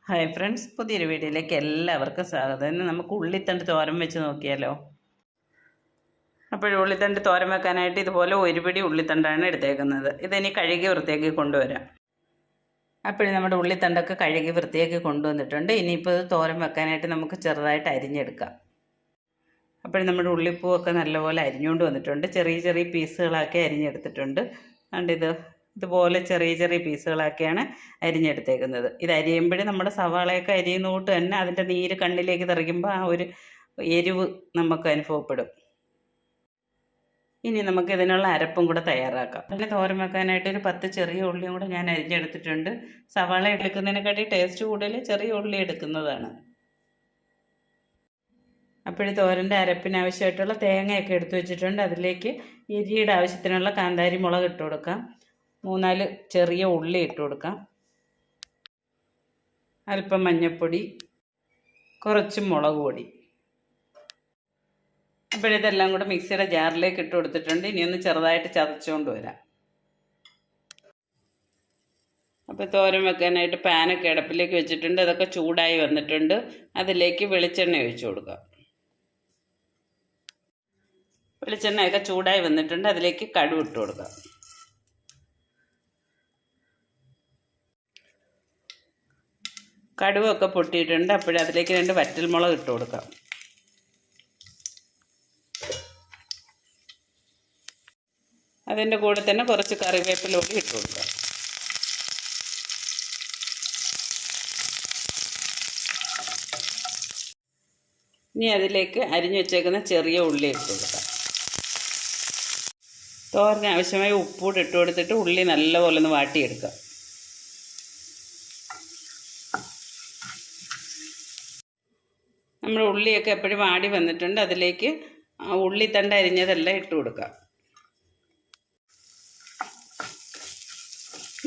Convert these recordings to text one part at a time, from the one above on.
Hi friends, പുതിയൊരു വീഡിയോയിലേക്ക് എല്ലാവർക്കും സ്വാഗതം. ഇന്ന് നമുക്ക് ഉള്ളിത്തണ്ട് തോരൻ വെച്ച് നോക്കിയാലോ. അപ്പോൾ ഉള്ളിത്തണ്ട് തോരൻ വെക്കാനായിട്ട് ഇതുപോലെ ഒരു പിടി ഉള്ളിത്തണ്ടാണ് എടുത്തേക്കുന്നത്. ഇതിനി കഴുകി വൃത്തിയാക്കി കൊണ്ടുവരാം. അപ്പോൾ നമ്മുടെ ഉള്ളിത്തണ്ടൊക്കെ കഴുകി വൃത്തിയാക്കി കൊണ്ടുവന്നിട്ടുണ്ട്. ഇനിയിപ്പോൾ ഇത് തോരൻ വെക്കാനായിട്ട് നമുക്ക് ചെറുതായിട്ട് അരിഞ്ഞെടുക്കാം. അപ്പോൾ നമ്മുടെ ഉള്ളിപ്പൂവൊക്കെ നല്ലപോലെ അരിഞ്ഞുകൊണ്ട് വന്നിട്ടുണ്ട്. ചെറിയ ചെറിയ പീസുകളാക്കി അരിഞ്ഞെടുത്തിട്ടുണ്ട്. കണ്ടിത് ഇതുപോലെ ചെറിയ ചെറിയ പീസുകളാക്കിയാണ് അരിഞ്ഞെടുത്തേക്കുന്നത്. ഇത് അരിയുമ്പോഴേ നമ്മുടെ സവാളയൊക്കെ അരിയുന്ന കൂട്ട് തന്നെ അതിൻ്റെ നീര് കണ്ണിലേക്ക് തെറിക്കുമ്പോൾ ആ ഒരു എരിവ് നമുക്ക് അനുഭവപ്പെടും. ഇനി നമുക്ക് ഇതിനുള്ള അരപ്പും കൂടെ തയ്യാറാക്കാം. അതിന് തോരൻ വെക്കാനായിട്ട് ഒരു 10 ചെറിയ ഉള്ളിയും കൂടെ ഞാൻ അരിഞ്ഞെടുത്തിട്ടുണ്ട്. സവാള എടുക്കുന്നതിനെക്കാട്ടി ടേസ്റ്റ് കൂടുതൽ ചെറിയ ഉള്ളി എടുക്കുന്നതാണ്. അപ്പോൾ തോരൻ്റെ അരപ്പിന് ആവശ്യമായിട്ടുള്ള തേങ്ങയൊക്കെ എടുത്തു വെച്ചിട്ടുണ്ട്. അതിലേക്ക് എരിയുടെ ആവശ്യത്തിനുള്ള കാന്താരി മുളക് ഇട്ട് കൊടുക്കാം. 3-4 ചെറിയ ഉള്ളി ഇട്ട് കൊടുക്കാം. അല്പം മഞ്ഞൾപ്പൊടി, കുറച്ച് മുളക് പൊടി. അപ്പോഴിതെല്ലാം കൂടെ മിക്സിയുടെ ജാറിലേക്ക് ഇട്ട് കൊടുത്തിട്ടുണ്ട്. ഇനി ഒന്ന് ചെറുതായിട്ട് ചതച്ചുകൊണ്ട് വരാം. അപ്പോൾ തോരൻ വെക്കാനായിട്ട് പാനൊക്കെ അടുപ്പിലേക്ക് വെച്ചിട്ടുണ്ട്. അതൊക്കെ ചൂടായി വന്നിട്ടുണ്ട്. അതിലേക്ക് വെളിച്ചെണ്ണ ഒഴിച്ചു കൊടുക്കാം. വെളിച്ചെണ്ണയൊക്കെ ചൂടായി വന്നിട്ടുണ്ട്. അതിലേക്ക് കടുക് ഇട്ട് കൊടുക്കാം. കടുവൊക്കെ പൊട്ടിയിട്ടുണ്ട്. അപ്പോഴതിലേക്ക് 2 വറ്റൽമുളക് ഇട്ട് കൊടുക്കാം. അതിൻ്റെ കൂടെ തന്നെ കുറച്ച് കറിവേപ്പില കൂടി ഇട്ട് കൊടുക്കാം. ഇനി അതിലേക്ക് അരിഞ്ഞു വെച്ചേക്കുന്ന ചെറിയ ഉള്ളി ഇട്ട് കൊടുക്കാം. തോരന് ആവശ്യമായ ഉപ്പൂടെ ഇട്ട് കൊടുത്തിട്ട് ഉള്ളി നല്ലപോലെ ഒന്ന് വാട്ടിയെടുക്കാം. നമ്മുടെ ഉള്ളിയൊക്കെ എപ്പോഴും വാടി വന്നിട്ടുണ്ട്. അതിലേക്ക് ഉള്ളിത്തണ്ട് അരിഞ്ഞതെല്ലാം ഇട്ട് കൊടുക്കാം.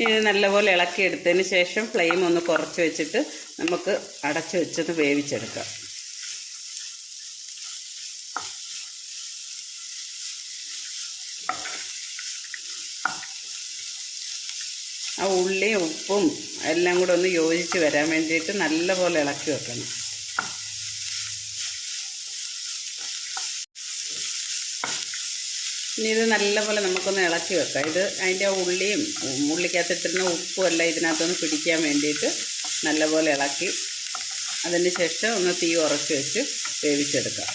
ഇത് നല്ലപോലെ ഇളക്കിയെടുത്തതിന് ശേഷം ഫ്ലെയിം ഒന്ന് കുറച്ച് വെച്ചിട്ട് നമുക്ക് അടച്ചു വെച്ചത് വേവിച്ചെടുക്കാം. ആ ഉള്ളിയും ഉപ്പും എല്ലാം കൂടെ ഒന്ന് യോജിച്ച് വരാൻ വേണ്ടിയിട്ട് നല്ലപോലെ ഇളക്കി വെക്കണം. ഇനി ഇത് നല്ലപോലെ നമുക്കൊന്ന് ഇളക്കി വെക്കാം. ഇത് അതിൻ്റെ ഉള്ളിയും ഉള്ളിക്കകത്തിട്ടിരുന്ന ഉപ്പും എല്ലാം ഇതിനകത്തൊന്ന് പിടിക്കാൻ വേണ്ടിയിട്ട് നല്ലപോലെ ഇളക്കി അതിന് ശേഷം ഒന്ന് തീ ഉറച്ച് വെച്ച് വേവിച്ചെടുക്കാം.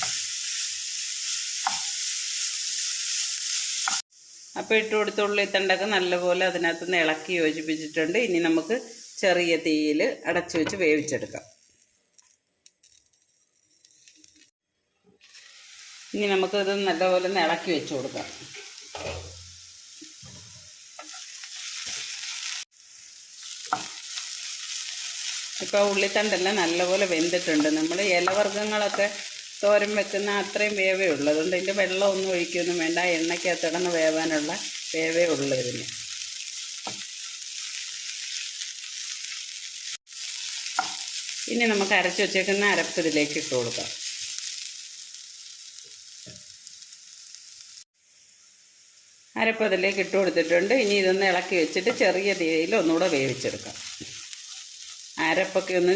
അപ്പോൾ ഇട്ട് കൊടുത്ത ഉള്ളിത്തണ്ടൊക്കെ നല്ലപോലെ അതിനകത്തുനിന്ന് ഇളക്കി യോജിപ്പിച്ചിട്ടുണ്ട്. ഇനി നമുക്ക് ചെറിയ തീയിൽ അടച്ചു വെച്ച് വേവിച്ചെടുക്കാം. ഇനി നമുക്കിത് നല്ലപോലെ ഒന്ന് ഇളക്കി വെച്ച് കൊടുക്കാം. ഇപ്പോൾ ഉള്ളിത്തണ്ടെല്ലാം നല്ലപോലെ വെന്തിട്ടുണ്ട്. നമ്മൾ ഇലവർഗ്ഗങ്ങളൊക്കെ തോരൻ വെക്കുന്ന അത്രയും വേവേ ഉള്ളൂ. അതുകൊണ്ട് ഇതിൻ്റെ വെള്ളമൊന്നും ഒഴിക്കുകയൊന്നും വേണ്ട. എണ്ണയ്ക്കകത്ത് കിടന്ന് വേവാനുള്ള വേവേ ഉള്ളൂ ഇതിന്. ഇനി നമുക്ക് അരച്ച് വെച്ചേക്കുന്ന അരപ്പ് ഇതിലേക്ക് ഇട്ട് കൊടുക്കാം. അരപ്പ് അതിലേക്ക് ഇട്ട് കൊടുത്തിട്ടുണ്ട്. ഇനി ഇതൊന്ന് ഇളക്കി വെച്ചിട്ട് ചെറിയ തീയിൽ ഒന്നുകൂടെ വേവിച്ചെടുക്കാം. അരപ്പൊക്കെ ഒന്ന്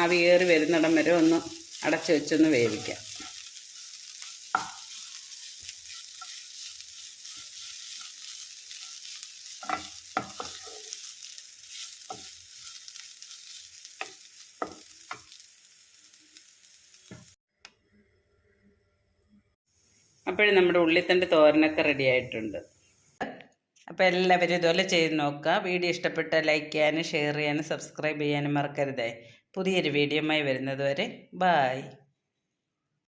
ആവി കയറി വരുന്നിടം വരെ ഒന്ന് അടച്ചു വെച്ചൊന്ന് വേവിക്കാം. അപ്പോഴും നമ്മുടെ ഉള്ളിത്തണ്ട് തോരനൊക്കെ റെഡി ആയിട്ടുണ്ട്. അപ്പോൾ എല്ലാവരും ഇതുപോലെ ചെയ്ത് നോക്കുക. വീഡിയോ ഇഷ്ടപ്പെട്ടാൽ ലൈക്ക് ചെയ്യാനും ഷെയർ ചെയ്യാനും സബ്സ്ക്രൈബ് ചെയ്യാനും മറക്കരുതേ. പുതിയൊരു വീഡിയോയുമായി വരുന്നത് വരെ ബായ്.